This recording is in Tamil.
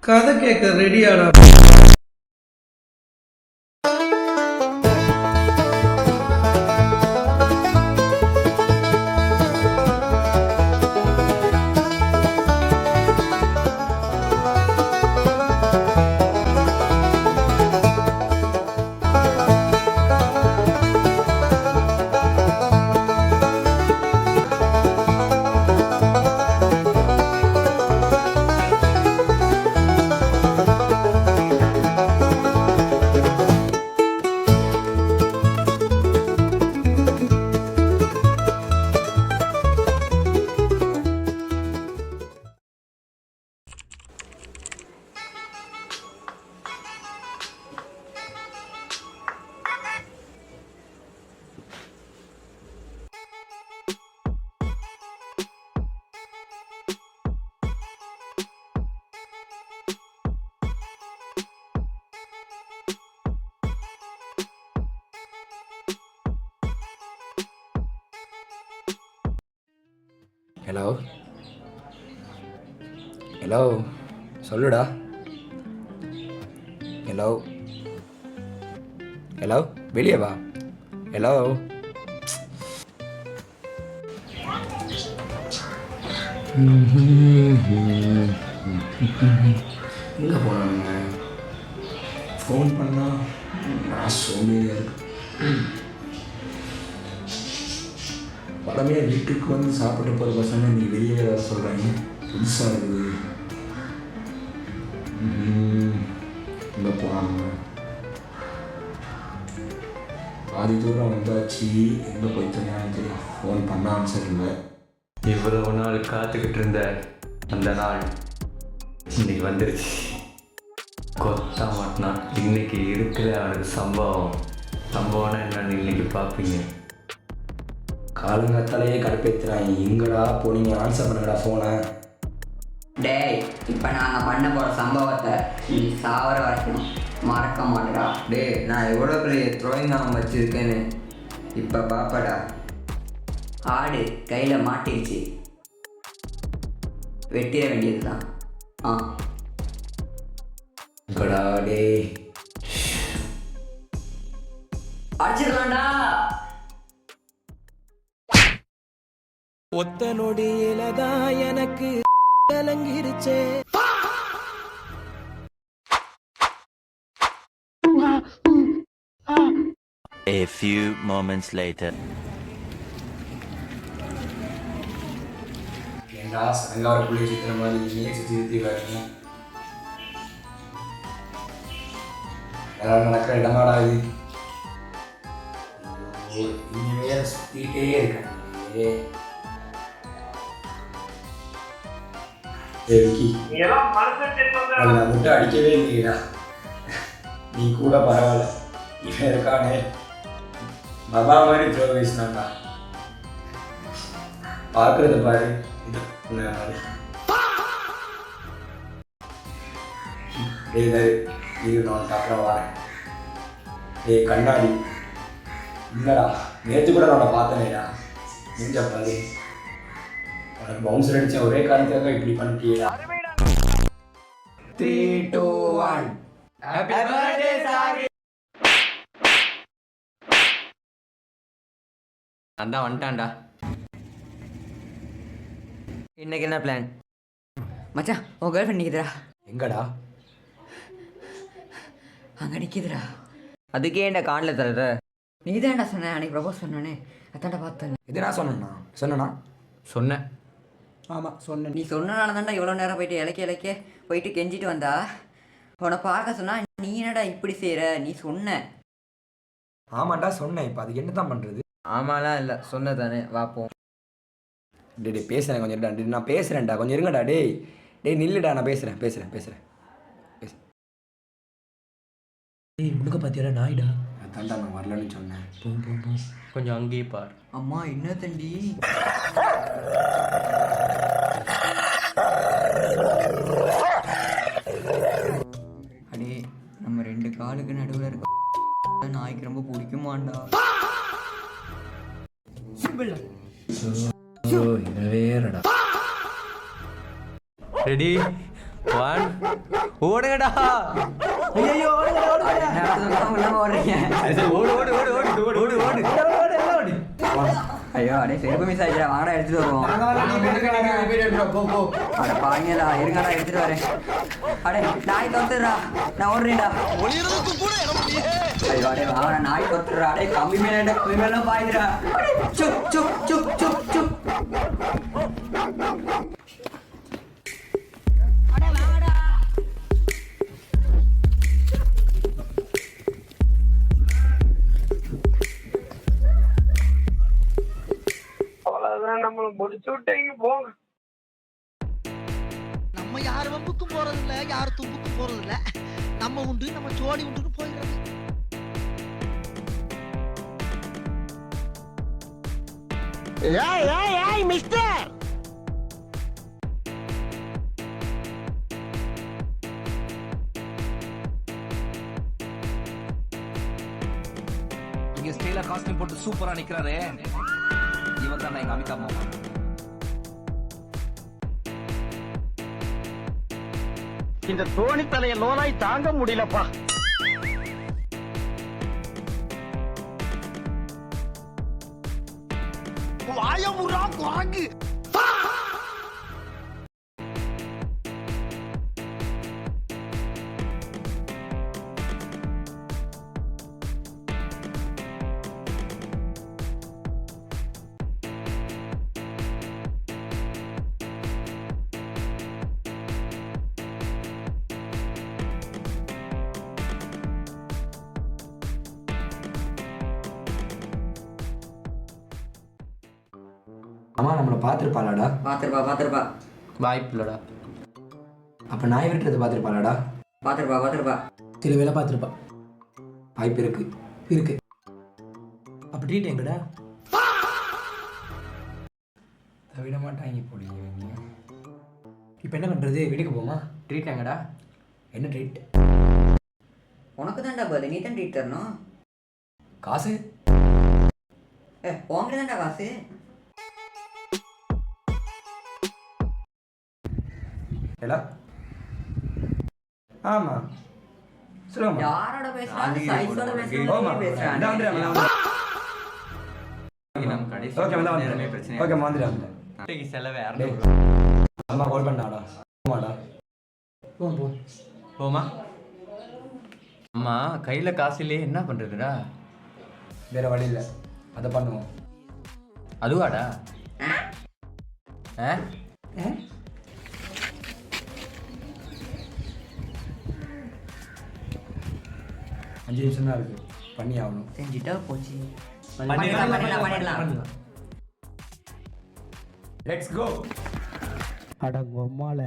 கதை கேட்க ரெடியாடா? ஹலோ ஹலோ சொல்லுடா. ஹலோ ஹலோ வெளியே வா. ஹலோ எங்கே போனானுங்க? ஃபோன் பண்ணா நான் சோம்பேறியாக இருக்கு. பழமையா வீட்டுக்கு வந்து சாப்பிட்டு போகிற பசங்க நீ வெளியே வர சொல்கிறாங்க. புதுசாக இருக்குது. எங்கே போனாங்க? பாதி தூரம் வந்தாச்சு. எங்கே போய்த்தோன்னு தெரியும். ஃபோன் பண்ண ஆன்சர் இல்லை. இவ்வளவு நாள் காத்துக்கிட்டு இருந்த அந்த நாள் இன்னைக்கு வந்துருச்சு. கொத்தா மாட்டினா இன்னைக்கு இருக்கிற அவனுக்கு சம்பவம்னா என்னன்னு இன்னைக்கு பார்ப்பீங்க. காலங்காத்தாலேயே கடுப்பேற்றுறாங்க. எங்கடா போனீங்க? ஆன்சர் பண்ணுங்கடா ஃபோனை. டேய், இப்போ நாங்கள் பண்ண போகிற சம்பவத்தை நீ சாவர வரைக்கும் மறக்க மாட்டேடா. டேய், நான் எவ்வளோ பெரிய த்ரோயிங் ஆம் வச்சுருக்கேன்னு இப்போ பாப்படா. ஆடு கையில் மாட்டிருச்சு, வெட்டிட வேண்டியது தான். எங்கடா டே? அடிச்சிடலாம்டா. ஒத்த நொடியிலதான் எனக்கு கலங்கிருச்சே. A few moments later. ஏண்டா சங்கார புள்ளி சுற்றுற மாதிரி நீயே சுற்றி காட்டுங்க. யாராவது நடக்கிற இடமாடா இது? இனிமே வேற சுற்றிக்கிட்டே இருக்கேன். நான் மட்டும் அடிக்கவே இல்லையா? நீ கூட பரவாயில்ல. இவன் இருக்கானே பாபா மாதிரி த்ரோ வீசினாண்டா. பார்க்கறது பாரு. இது மாதிரி நான் அப்புறம் வரேன். ஏய் கண்ணாடி இல்லடா, நேற்று கூட நான் உன்னை பார்த்தேனேடா. நெஞ்ச பாரு. உனக்கு பவுன்சர் அடித்தேன் ஒரே காரணத்துக்காக இப்படி பண்ணிட்டியடா. 3, 2, 1 ஹேப்பி பர்த்டே சாரி. அதான் வந்துட்டான்டா. இன்னைக்கு என்ன பிளான்? மச்சான், உன் கேர்ள் ஃப்ரெண்ட் நிற்குதுடா. எங்கடா? அங்கே நிற்கிதுடா. அதுக்கே ஏன்டா காணில் தர்ற? நீ தான்டா சொன்ன அன்னைக்கு ப்ரப்போஸ் பண்ணோன்னே. அதான்டா பார்த்தேன். இது நான் சொன்னேண்ணா. சொன்னேன். ஆமாம் சொன்னேன். நீ சொன்னனால தான்டா இவ்வளோ நேரம் போயிட்டு இலக்க போயிட்டு கெஞ்சிட்டு வந்தா. உன்னை பார்க்க சொன்னா நீ என்னடா இப்படி செய்கிற? நீ சொன்ன. ஆமாண்டா சொன்னேன். இப்போ அதுக்கு என்ன தான் பண்ணுறது? ஆமாலாம் இல்லை, சொன்னதானே. வாப்போம். டே பேசுகிறேன் கொஞ்சம் இருடா. நான் பேசுகிறேன்டா, கொஞ்சம் இருங்கடா. டேய் நில்லுடா, நான் பேசுகிறேன். ஏய் முழுக்க பார்த்தியாடா நாய்டா. அதான்டா நான் வரலன்னு சொன்னேன். போ கொஞ்சம் அங்கேயே பார். அம்மா என்ன தண்டி? அடே, நம்ம 2 காலுக்கு நடுவில் இருக்க நாய்க்கு ரொம்ப பிடிக்குமாண்டா. வேறடா. ரெடி ஒன் ஓடுங்கடா ஐயோ ஓடுறீங்க ஓடு ஓடு ஓடு ஓடு ஓடு ஓடு ஓடு ஐயோ அடே செருப்பு மிஸ் ஆயிடுறா வாங்கடா எடுத்துட்டு வருவோம் அட பாருங்கடா இருங்கடா எடுத்துட்டு வரேன் அடே நாய் தொத்துறா நான் ஓடுறேன்டா ஐயோ அடே வாங்கடா நாய் தொத்துறா அடே கம்பி மேல பாயுதுடா சுப் சுப் சுப் சுப் சுப் நம்ம யார் வம்புக்கும் போறது இல்ல யார் தும்புக்கும் போறது இல்ல நம்ம உண்டு நம்ம ஜோடி உண்டுன்னு போயிடுறது மிஸ்டர் இங்க ஸ்டைலா காஸ்டியூம் போட்டு சூப்பரா நிக்கிறாரே இவன் தான் எங்க அமிதாப் மாமா இந்த தோணி தலைய லோனாய் தாங்க முடியலப்பா வாயமுறா குரங்கு அம்மா நம்மளை பார்த்துருப்பாளாடா? பாத்துருப்பா வாய்ப்பு இல்லடா. அப்போ நாய் விட்டுறது பார்த்துருப்பாளாடா? பாத்துருப்பா சில வேலை பார்த்துருப்பா. வாய்ப்பு இருக்கு. அப்போ ட்ரீட் எங்கடா? விட மாட்டாங்க போலீங்க. இப்போ என்ன பண்ணுறது? வீட்டுக்கு போமா? ட்ரீட் எங்கடா? என்ன ட்ரீட்? உனக்கு தான்டா பதில், நீ தான் ட்ரீட் தரணும். காசு? உங்ககிட்ட தான்டா காசு. ஏடா? ஆமா சொல்லுங்க. யாரோட பேசுறாங்க? சைஸோட பேசுறாங்க. நம்ம கடைசி ஓகே நேரமே பிரச்சனை ஓகே வந்துடுறேன். இன்னைக்கு செலவே அம்மா கால் பண்ணாடா. ஆமாடா போ போமா. அம்மா கையில் காசு இல்லையே, என்ன பண்ணுறதுடா? வேற வழி இல்லை, அதை பண்ணுவோம். அதுவாடா? ஆ 5 நிமிஷம் தான் இருக்கு, பண்ணி ஆகணும். செஞ்சுட்டா போச்சு. பண்ணிடலாம். Let's go. அடங்கம்மால